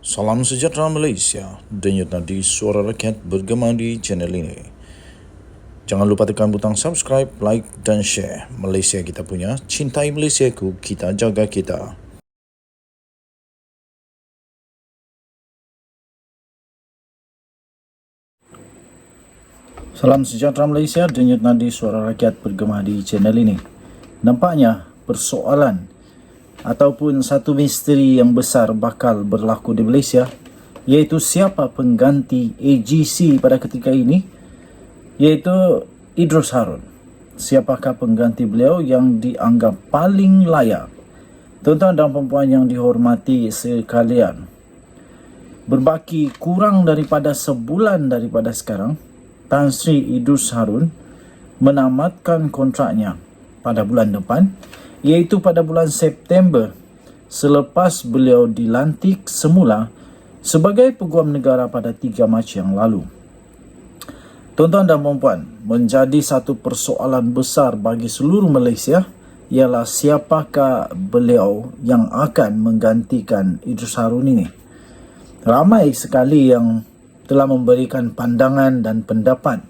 Salam sejahtera Malaysia, denyut nadi suara rakyat bergema di channel ini. Jangan lupa tekan butang subscribe, like dan share. Malaysia kita punya, cintai Malaysiaku, kita jaga kita. Salam sejahtera Malaysia, denyut nadi suara rakyat bergema di channel ini. Nampaknya persoalan ataupun satu misteri yang besar bakal berlaku di Malaysia, iaitu siapa pengganti AGC pada ketika ini, iaitu Idrus Harun. Siapakah pengganti beliau yang dianggap paling layak? Tuan-tuan dan puan yang dihormati sekalian, berbaki kurang daripada sebulan daripada sekarang, Tan Sri Idrus Harun menamatkan kontraknya pada bulan depan, iaitu pada bulan September, selepas beliau dilantik semula sebagai Peguam Negara pada 3 Mac yang lalu. Tuan-tuan dan puan, menjadi satu persoalan besar bagi seluruh Malaysia ialah siapakah beliau yang akan menggantikan Idrus Harun ini. Ramai sekali yang telah memberikan pandangan dan pendapat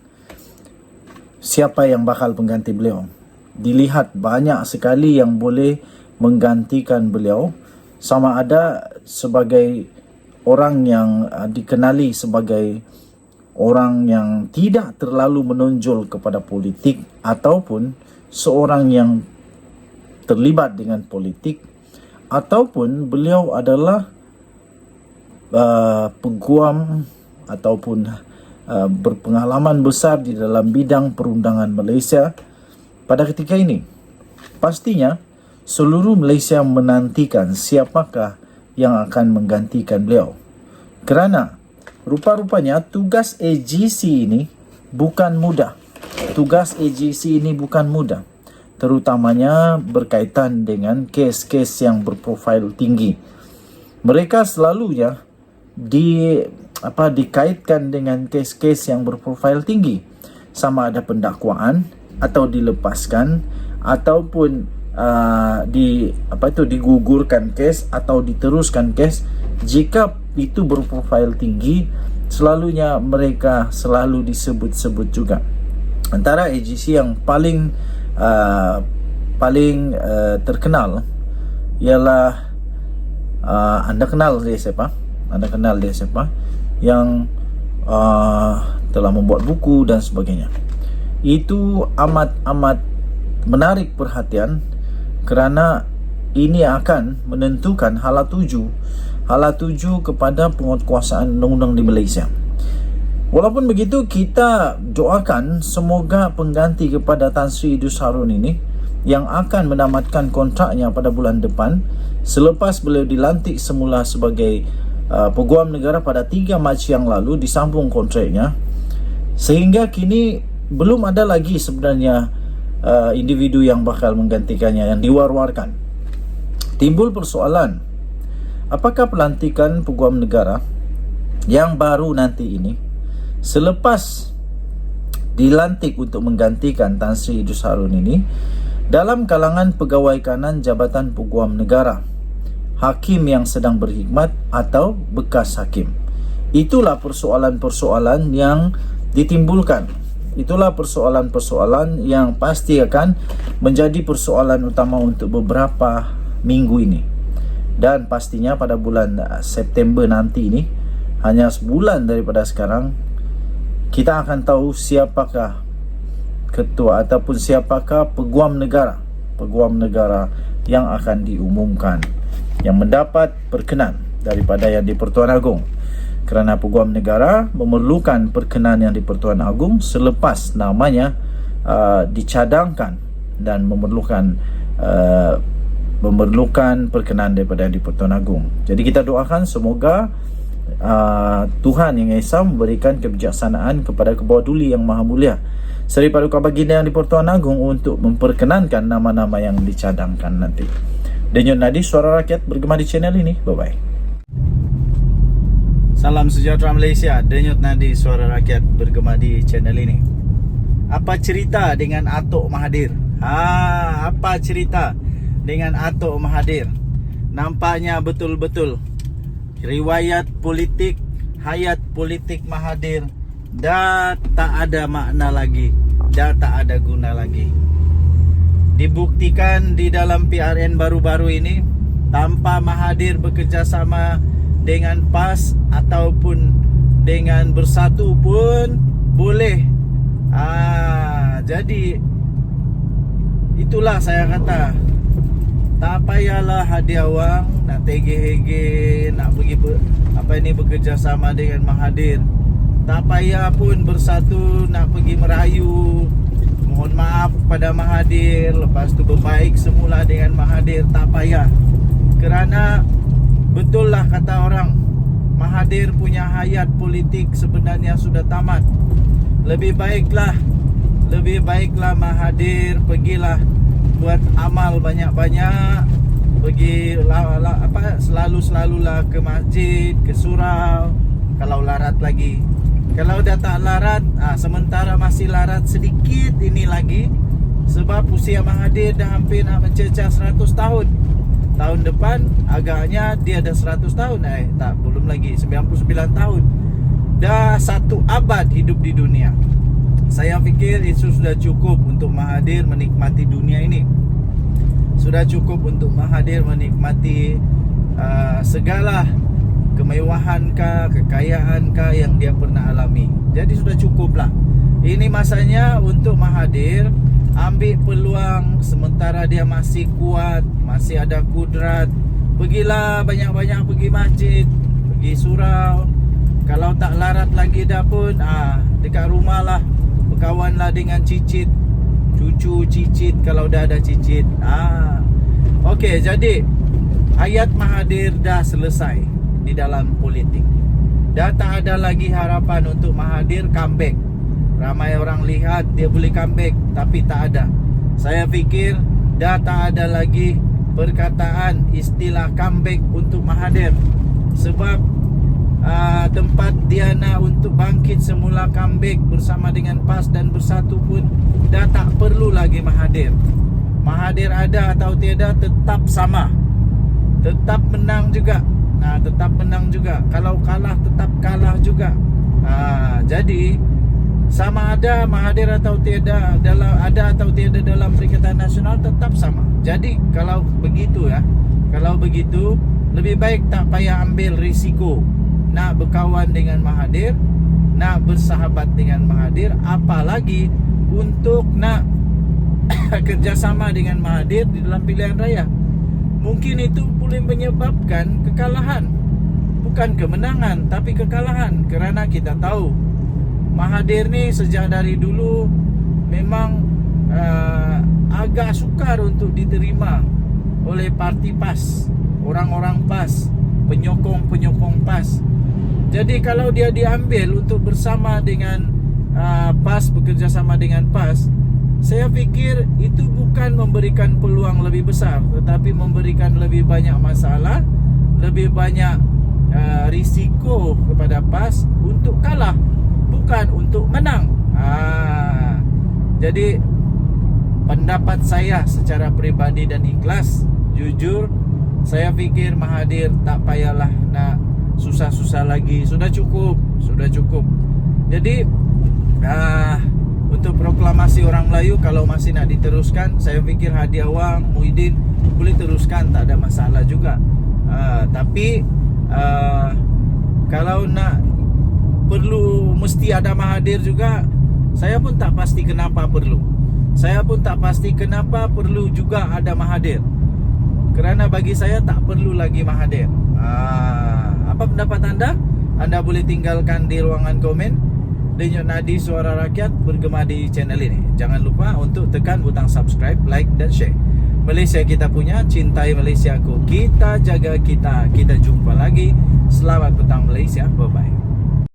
siapa yang bakal pengganti beliau. Dilihat banyak sekali yang boleh menggantikan beliau, sama ada sebagai orang yang dikenali sebagai orang yang tidak terlalu menonjol kepada politik, ataupun seorang yang terlibat dengan politik, ataupun beliau adalah peguam ataupun berpengalaman besar di dalam bidang perundangan Malaysia pada ketika ini. Pastinya seluruh Malaysia menantikan siapakah yang akan menggantikan beliau, kerana rupa-rupanya tugas AGC ini bukan mudah. Tugas AGC ini bukan mudah, terutamanya berkaitan dengan kes-kes yang berprofil tinggi. Mereka selalunya dikaitkan dengan kes-kes yang berprofil tinggi, sama ada pendakwaan atau dilepaskan, ataupun digugurkan kes atau diteruskan kes. Jika itu berprofil tinggi, selalunya mereka selalu disebut-sebut juga. Antara AGC yang paling terkenal ialah anda kenal dia siapa? Yang telah membuat buku dan sebagainya. Itu amat menarik perhatian, kerana ini akan menentukan hala tuju kepada penguatkuasaan undang-undang di Malaysia. Walaupun begitu, kita doakan semoga pengganti kepada Tan Sri Idrus Harun ini, yang akan menamatkan kontraknya pada bulan depan selepas beliau dilantik semula sebagai Peguam Negara pada 3 Mac yang lalu, disambung kontraknya, sehingga kini belum ada lagi sebenarnya individu yang bakal menggantikannya yang diwar-warkan. Timbul persoalan, apakah pelantikan Peguam Negara yang baru nanti ini, selepas dilantik untuk menggantikan Tan Sri Idrus Harun ini, dalam kalangan pegawai kanan Jabatan Peguam Negara, hakim yang sedang berkhidmat atau bekas hakim. Itulah persoalan-persoalan yang ditimbulkan. Itulah persoalan-persoalan yang pasti akan menjadi persoalan utama untuk beberapa minggu ini. Dan pastinya pada bulan September nanti ini, hanya sebulan daripada sekarang, kita akan tahu siapakah ketua ataupun siapakah peguam negara yang akan diumumkan, yang mendapat perkenan daripada Yang di-Pertuan Agong. Kerana Peguam Negara memerlukan perkenan Yang di-Pertuan Agong selepas namanya dicadangkan, dan memerlukan perkenan daripada Yang di-Pertuan Agong. Jadi kita doakan semoga Tuhan Yang Esa memberikan kebijaksanaan kepada Kebawah Duli Yang Maha Mulia Seri Paduka Baginda Yang di-Pertuan Agong untuk memperkenankan nama-nama yang dicadangkan nanti. Denyut nadi suara rakyat bergema di channel ini. Bye-bye. Salam sejahtera Malaysia, denyut nadi suara rakyat bergema di channel ini. Apa cerita dengan Atok Mahathir? Nampaknya betul-betul riwayat politik, hayat politik Mahathir dah tak ada makna lagi, dah tak ada guna lagi. Dibuktikan di dalam PRN baru-baru ini, tanpa Mahathir bekerjasama dengan PAS ataupun dengan Bersatu pun boleh. Jadi itulah saya kata, tak payahlah hadiah wang nak tege-hege, nak pergi bekerjasama dengan Mahathir. Tak payah pun Bersatu nak pergi merayu, mohon maaf kepada Mahathir, lepas tu berbaik semula dengan Mahathir. Tak payah. Kerana betul lah kata orang, Mahathir punya hayat politik sebenarnya sudah tamat. Lebih baiklah Mahathir pergilah buat amal banyak-banyak, pergi selalu-selalulah ke masjid, ke surau kalau larat lagi. Kalau dah tak larat, sementara masih larat sedikit ini lagi, sebab usia Mahathir dah hampir nak mencecah 100 tahun. Tahun depan agaknya dia dah 100 tahun. Belum lagi, 99 tahun. Dah 1 abad hidup di dunia. Saya fikir itu sudah cukup untuk Mahathir menikmati dunia ini. Sudah cukup untuk Mahathir menikmati segala kemewahankah, kekayahankah yang dia pernah alami. Jadi sudah cukuplah. Ini masanya untuk Mahathir ambil peluang sementara dia masih kuat, masih ada kudrat. Pergilah banyak-banyak pergi masjid, pergi surau. Kalau tak larat lagi dah pun, dekat rumah lah, berkawanlah dengan cicit, cucu cicit kalau dah ada cicit. Okey, jadi hayat Mahathir dah selesai di dalam politik. Dah tak ada lagi harapan untuk Mahathir comeback. Ramai orang lihat dia boleh comeback, tapi tak ada. Saya fikir dah tak ada lagi perkataan istilah comeback untuk Mahathir. Sebab tempat dia nak untuk bangkit semula comeback bersama dengan PAS dan Bersatu pun dah tak perlu lagi Mahathir. Mahathir ada atau tiada tetap sama, tetap menang juga. Tetap menang juga. Kalau kalah tetap kalah juga. Jadi sama ada Mahathir atau tiada dalam Perikatan Nasional tetap sama. Jadi kalau begitu lebih baik tak payah ambil risiko nak berkawan dengan Mahathir, nak bersahabat dengan Mahathir, apalagi untuk nak kerjasama dengan Mahathir di dalam pilihan raya. Mungkin itu boleh menyebabkan kekalahan, bukan kemenangan tapi kekalahan. Kerana kita tahu Mahathir ni sejak dari dulu memang agak sukar untuk diterima oleh parti PAS, orang-orang PAS, penyokong PAS. Jadi kalau dia diambil untuk bersama dengan PAS, bekerjasama dengan PAS, saya fikir itu bukan memberikan peluang lebih besar, tetapi memberikan lebih banyak masalah, lebih banyak risiko kepada PAS untuk kalah, bukan untuk menang. Jadi pendapat saya secara peribadi dan ikhlas, jujur, saya fikir Mahathir tak payahlah nak susah-susah lagi. Sudah cukup. Jadi untuk proklamasi orang Melayu kalau masih nak diteruskan, saya fikir hadiah wang Muhyiddin boleh teruskan, tak ada masalah juga. Tapi kalau nak perlu mesti ada Mahathir juga, saya pun tak pasti kenapa perlu. Saya pun tak pasti kenapa perlu juga ada Mahathir. Kerana bagi saya tak perlu lagi Mahathir. Apa pendapat anda? Anda boleh tinggalkan di ruangan komen. Denyut nadi suara rakyat bergema di channel ini. Jangan lupa untuk tekan butang subscribe, like dan share. Malaysia kita punya, cintai Malaysia ku. Kita jaga kita. Kita jumpa lagi. Selamat petang Malaysia. Bye bye.